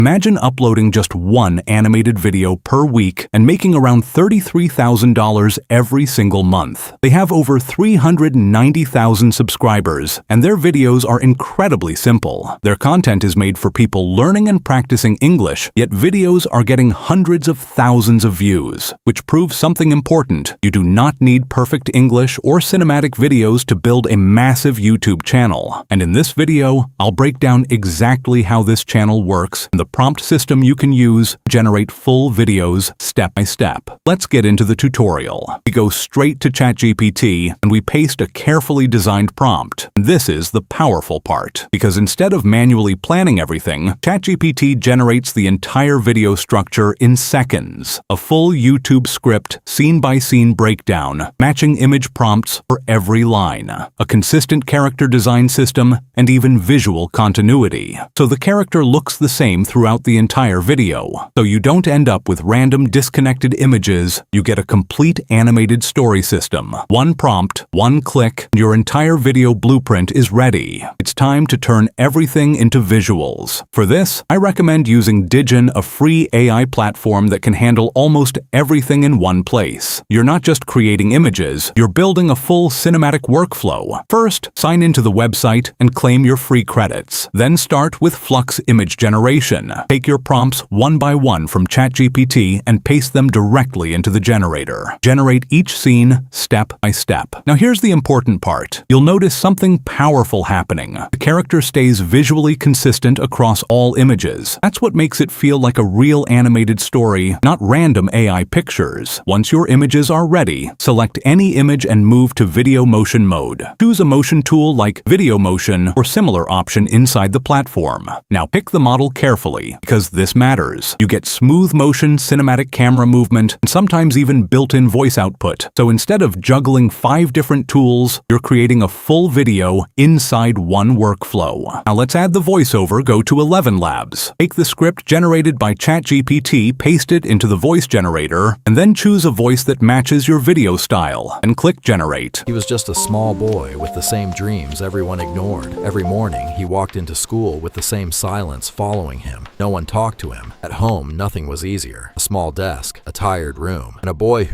Imagine uploading just one animated video per week and making around $33,000 every single month. They have over 390,000 subscribers, and their videos are incredibly simple. Their content is made for people learning and practicing English, yet videos are getting hundreds of thousands of views, which proves something important. You do not need perfect English or cinematic videos to build a massive YouTube channel. And in this video, I'll break down exactly how this channel works and the prompt system you can use to generate full videos step by step. Let's get into the tutorial. We go straight to ChatGPT and we paste a carefully designed prompt. This is the powerful part, because instead of manually planning everything, ChatGPT generates the entire video structure in seconds. A full YouTube script, scene-by-scene breakdown, matching image prompts for every line, a consistent character design system, and even visual continuity. So the character looks the same throughout the entire video. So you don't end up with random disconnected images, you get a complete animated story system. One prompt, one click, and your entire video blueprint is ready. It's time to turn everything into visuals. For this, I recommend using Digen, a free AI platform that can handle almost everything in one place. You're not just creating images, you're building a full cinematic workflow. First, sign into the website and claim your free credits. Then start with Flux image generation. Take your prompts one by one from ChatGPT and paste them directly into the generator. Generate each scene step by step. Now here's the important part. You'll notice something powerful happening. The character stays visually consistent across all images. That's what makes it feel like a real animated story, not random AI pictures. Once your images are ready, select any image and move to video motion mode. Choose a motion tool like Video Motion or similar option inside the platform. Now pick the model carefully, because this matters. You get smooth motion, cinematic camera movement, and sometimes even built-in voice output. So instead of juggling 5 different tools, you're creating a full video inside one workflow. Now let's add the voiceover. Go to ElevenLabs. Take the script generated by ChatGPT, paste it into the voice generator, and then choose a voice that matches your video style, and click Generate. He was just a small boy with the same dreams everyone ignored. Every morning, he walked into school with the same silence following him. No one talked to him. At home, nothing was easier. A small desk, a tired room, and a boy who